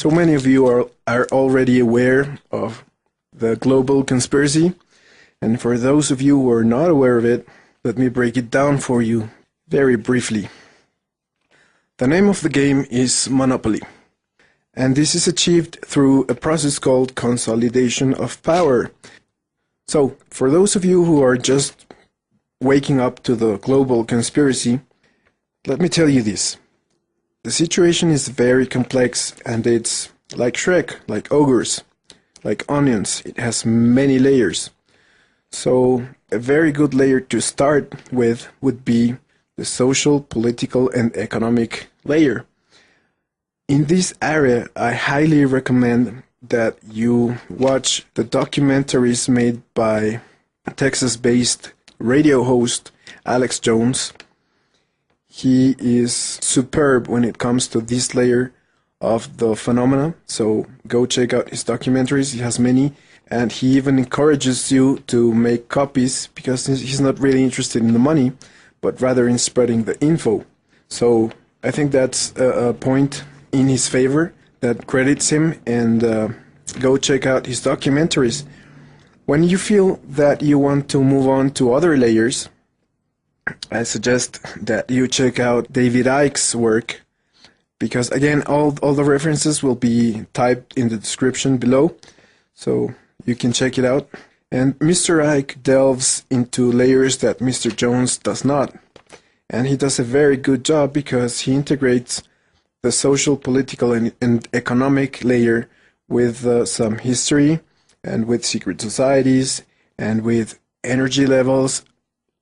So many of you are already aware of the global conspiracy, and for those of you who are not aware of it, let me break it down for you very briefly. The name of the game is Monopoly, and this is achieved through a process called consolidation of power. So, for those of you who are just waking up to the global conspiracy, let me tell you this. The situation is very complex, and it's like Shrek, like ogres, like onions. It has many layers. So a very good layer to start with would be the social, political, and economic layer. In this area, I highly recommend that you watch the documentaries made by Texas-based radio host Alex Jones. He is superb when it comes to this layer of the phenomena, so go check out his documentaries. He has many, and he even encourages you to make copies because he's not really interested in the money, but rather in spreading the info. So I think that's a point in his favor that credits him, and go check out his documentaries. When you feel that you want to move on to other layers, I suggest that you check out David Icke's work, because again, all the references will be typed in the description below, so you can check it out. And Mr. Icke delves into layers that Mr. Jones does not, and he does a very good job because he integrates the social, political, and economic layer with some history, and with secret societies, and with energy levels,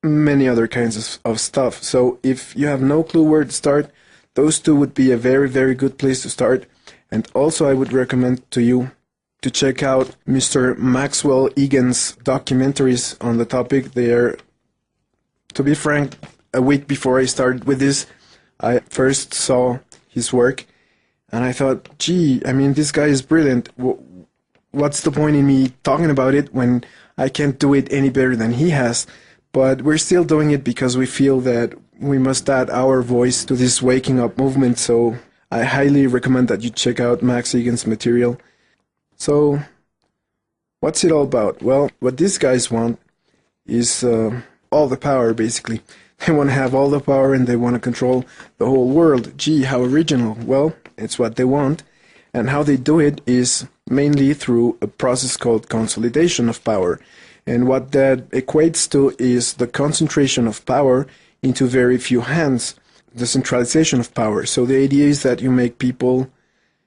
many other kinds of stuff. So if you have no clue where to start, those two would be a very, very good place to start. And also I would recommend to you to check out Mr. Maxwell Egan's documentaries on the topic. They are, to be frank, a week before I started with this, I first saw his work, and I thought, gee, I mean, this guy is brilliant. What's the point in me talking about it when I can't do it any better than he has? But we're still doing it because we feel that we must add our voice to this waking up movement, so I highly recommend that you check out Max Egan's material. So, what's it all about? Well, what these guys want is all the power, basically. They want to have all the power and they want to control the whole world. Gee, how original. Well, it's what they want. And how they do it is mainly through a process called consolidation of power. And what that equates to is the concentration of power into very few hands, the centralization of power. So the idea is that you make people,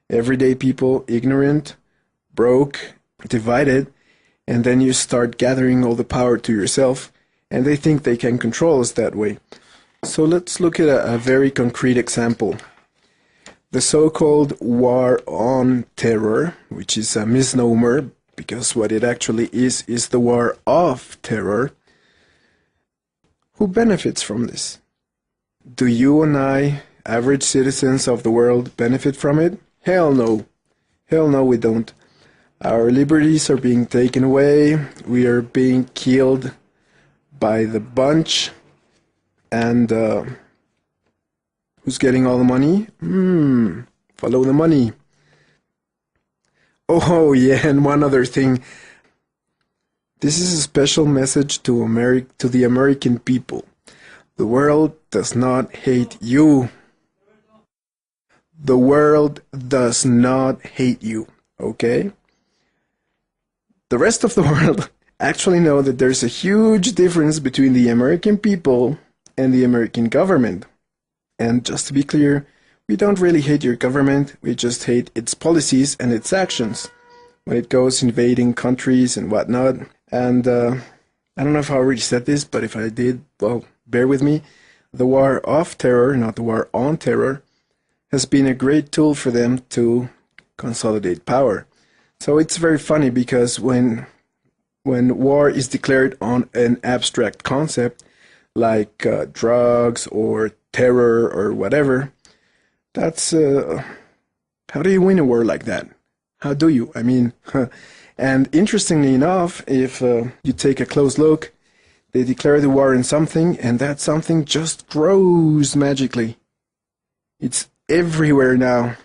everyday people, ignorant, broke, divided, and then you start gathering all the power to yourself, and they think they can control us that way. So let's look at a very concrete example. The so-called War on Terror, which is a misnomer, because what it actually is the War of Terror. Who benefits from this? Do you and I, average citizens of the world, benefit from it? Hell no. Hell no, we don't. Our liberties are being taken away. We are being killed by the bunch. And who's getting all the money? Follow the money. Oh yeah, and one other thing. This is a special message to the American people. The world does not hate you. The world does not hate you, okay? The rest of the world actually know that there's a huge difference between the American people and the American government. And just to be clear, we don't really hate your government, we just hate its policies and its actions when it goes invading countries and whatnot. And I don't know if I already said this, but if I did, well, bear with me. The War of Terror, not the War on Terror, has been a great tool for them to consolidate power. So it's very funny because when war is declared on an abstract concept like drugs or terror or whatever, that's how do you win a war like that? How do you? I mean, and interestingly enough, if you take a close look, they declare the war on something, and that something just grows magically. It's everywhere now.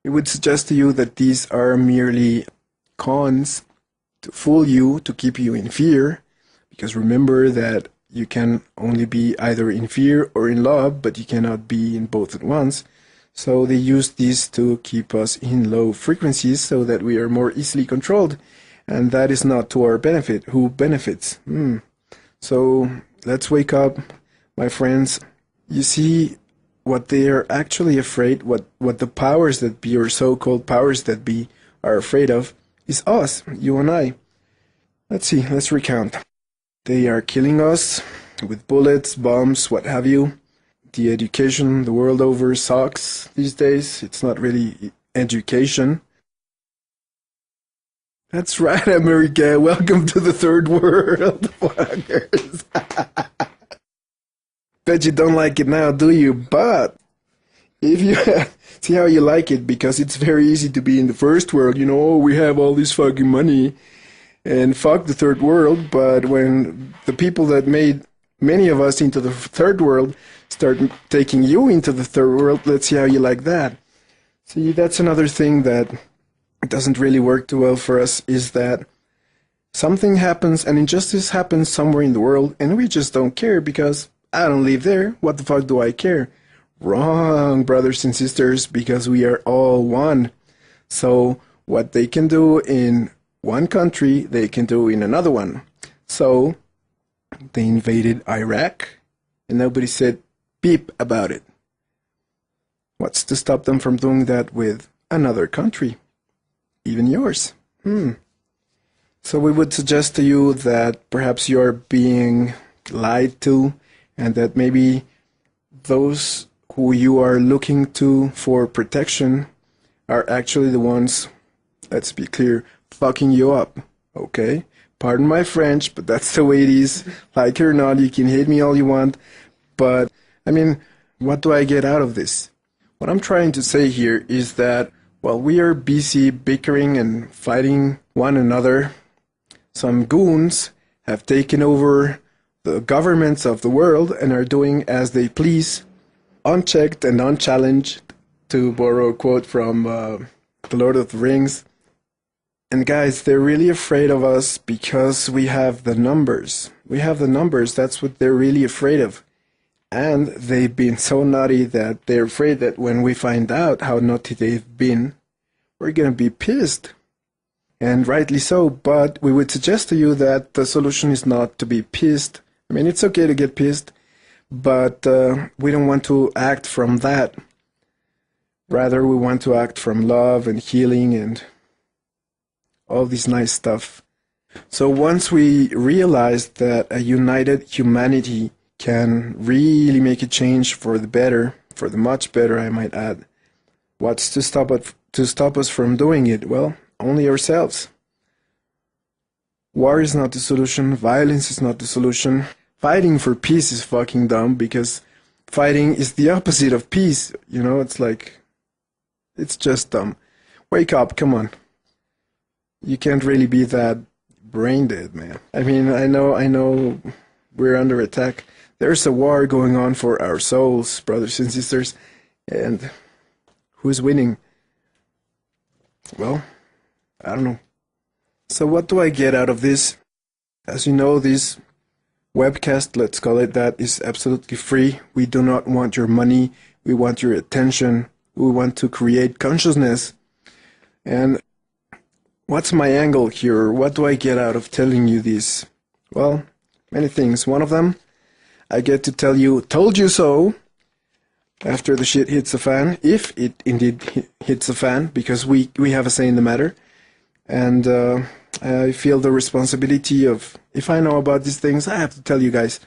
We would suggest to you that these are merely cons to fool you, to keep you in fear, because remember that you can only be either in fear or in love, but you cannot be in both at once. So they use these to keep us in low frequencies so that we are more easily controlled, and that is not to our benefit. Who benefits? So let's wake up, my friends. You see, what they are actually afraid, what the powers that be, or so-called powers that be, are afraid of, is us, you and I. Let's see, let's recount. They are killing us with bullets, bombs, what have you. The education the world over sucks these days. It's not really education. That's right, America. Welcome to the third world, fuckers. Bet you don't like it now, do you? But if you see how you like it, because it's very easy to be in the first world. You know, oh, we have all this fucking money, and fuck the third world. But when the people that made many of us into the third world start taking you into the third world, let's see how you like that. See, that's another thing that doesn't really work too well for us, is that something happens, an injustice happens somewhere in the world, and we just don't care because I don't live there. What the fuck do I care? Wrong, brothers and sisters, because we are all one. So what they can do in one country, they can do in another one. So they invaded Iraq, and nobody said beep about it. What's to stop them from doing that with another country? Even yours. So we would suggest to you that perhaps you are being lied to, and that maybe those who you are looking to for protection are actually the ones, let's be clear, fucking you up. Okay? Pardon my French, but that's the way it is. Like it or not, you can hate me all you want. But, I mean, what do I get out of this? What I'm trying to say here is that while we are busy bickering and fighting one another, some goons have taken over the governments of the world and are doing as they please, unchecked and unchallenged, to borrow a quote from The Lord of the Rings. And guys, they're really afraid of us because we have the numbers. We have the numbers, that's what they're really afraid of. And they've been so naughty that they're afraid that when we find out how naughty they've been, we're gonna be pissed. And rightly so, but we would suggest to you that the solution is not to be pissed. I mean, it's okay to get pissed, but we don't want to act from that. Rather, we want to act from love and healing and all this nice stuff. So once we realize that a united humanity can really make a change for the better, for the much better, I might add, what's to stop us from doing it? Well, only ourselves. War is not the solution. Violence is not the solution. Fighting for peace is fucking dumb, because fighting is the opposite of peace. You know, it's like, it's just dumb. Wake up, come on. You can't really be that brain dead, man. I mean, I know we're under attack. There's a war going on for our souls, brothers and sisters. And who's winning? Well, I don't know. So what do I get out of this? As you know, this webcast, let's call it that, is absolutely free. We do not want your money. We want your attention. We want to create consciousness. And what's my angle here? What do I get out of telling you this? Well, many things. One of them, I get to tell you, told you so, after the shit hits the fan, if it indeed hits the fan, because we have a say in the matter. And I feel the responsibility of, if I know about these things, I have to tell you guys.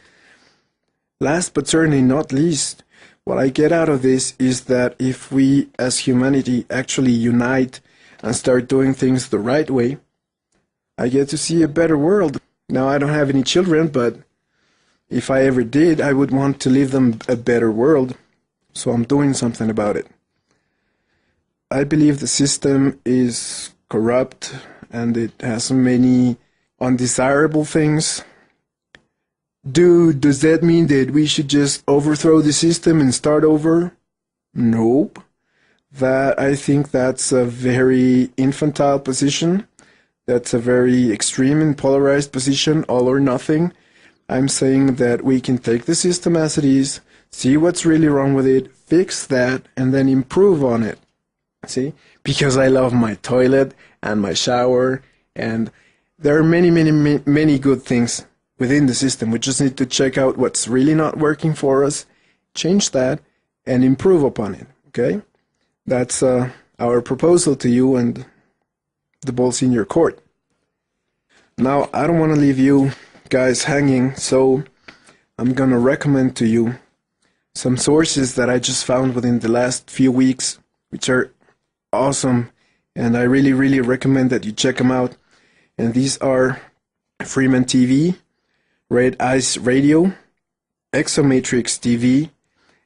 Last but certainly not least, what I get out of this is that if we as humanity actually unite and start doing things the right way, I get to see a better world. Now, I don't have any children, but if I ever did, I would want to leave them a better world. So I'm doing something about it. I believe the system is corrupt and it has many undesirable things. Dude, does that mean that we should just overthrow the system and start over? Nope. that I think that's a very infantile position. That's a very extreme and polarized position, all or nothing. I'm saying that we can take the system as it is, see what's really wrong with it, fix that, and then improve on it. See? Because I love my toilet and my shower, and there are many good things within the system. We just need to check out what's really not working for us, change that, and improve upon it. Okay? That's our proposal to you, and the ball's in your court. Now, I don't want to leave you guys hanging, so I'm gonna recommend to you some sources that I just found within the last few weeks, which are awesome, and I really recommend that you check them out. And these are Freeman TV, Red Ice Radio, Exomatrix TV,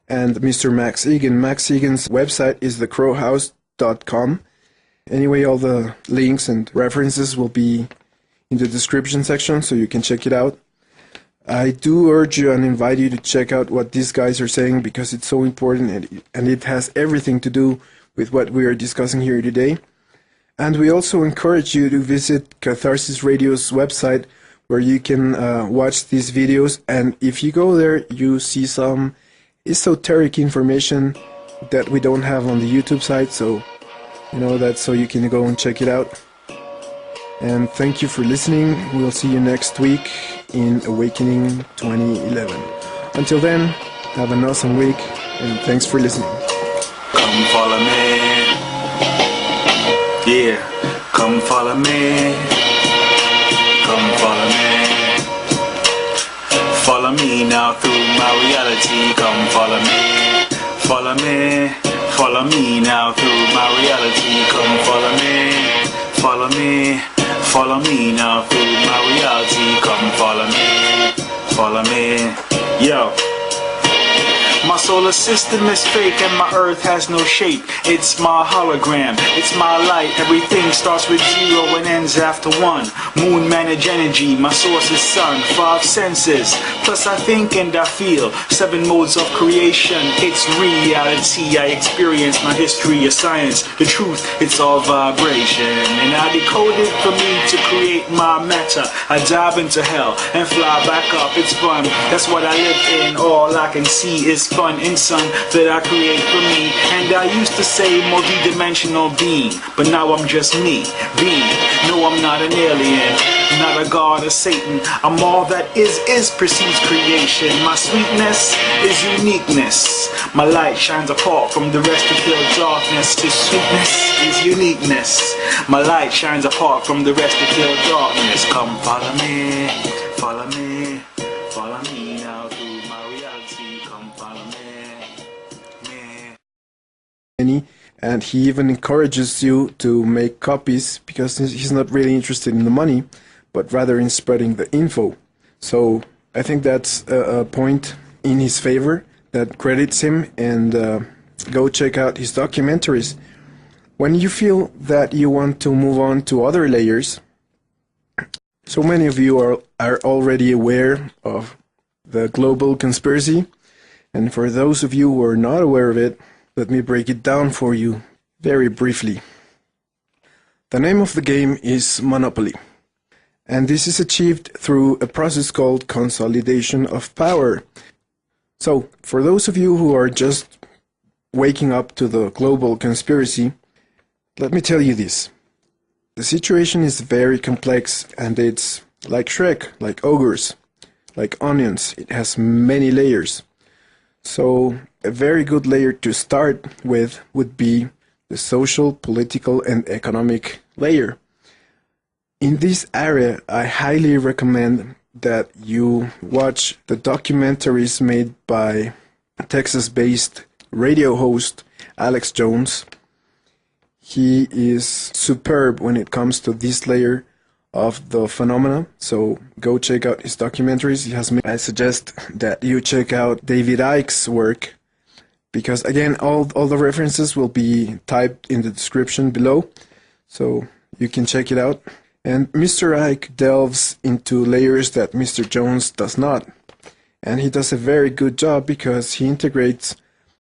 and Mr. Max Egan. Max Egan's website is thecrowhouse.com. Anyway, all the links and references will be in the description section, so you can check it out. I do urge you and invite you to check out what these guys are saying, because it's so important, and it has everything to do with what we are discussing here today. And we also encourage you to visit Catharsis Radio's website, where you can watch these videos, and if you go there, you see some esoteric information that we don't have on the YouTube site, so that's so you can go and check it out. And thank you for listening. We'll see you next week in Awakening 2011. Until then, have an awesome week, and thanks for listening. Come follow me. Yeah, come follow me. Come follow me. Follow me now through my reality. Come follow me. Follow me. Follow me now through my reality. Come follow me. Follow me. Follow me now through my reality. Come follow me. Follow me. Yo. My solar system is fake and my earth has no shape. It's my hologram, it's my light. Everything starts with 0 and ends after 1. Moon manage energy, my source is sun. 5 senses, plus I think and I feel. 7 modes of creation, it's reality. I experience my history of science. The truth, it's all vibration. And I decode it for me to create my matter. I dive into hell and fly back up, it's fun. That's what I live in, all I can see is fun and sun that I create for me. And I used to say multi-dimensional being, but now I'm just me, being. No, I'm not an alien, not a god or Satan. I'm all that is precedes creation. My sweetness is uniqueness. My light shines apart from the rest to kill darkness. This sweetness is uniqueness. My light shines apart from the rest to kill darkness. Come follow me, follow me, follow me now through my reality. Come follow me. And he even encourages you to make copies, because he's not really interested in the money, but rather in spreading the info. So I think that's a point in his favor that credits him, and go check out his documentaries. When you feel that you want to move on to other layers, so many of you are already aware of the global conspiracy, and for those of you who are not aware of it, let me break it down for you very briefly. The name of the game is Monopoly, and this is achieved through a process called consolidation of power. So, for those of you who are just waking up to the global conspiracy, let me tell you this. The situation is very complex, and it's like Shrek, like ogres, like onions. It has many layers. So a very good layer to start with would be the social, political, and economic layer. In this area, I highly recommend that you watch the documentaries made by Texas-based radio host Alex Jones. He is superb when it comes to this layer of the phenomena, so go check out his documentaries. I suggest that you check out David Icke's work, because again, all the references will be typed in the description below, so you can check it out. And Mr. Icke delves into layers that Mr. Jones does not, and he does a very good job, because he integrates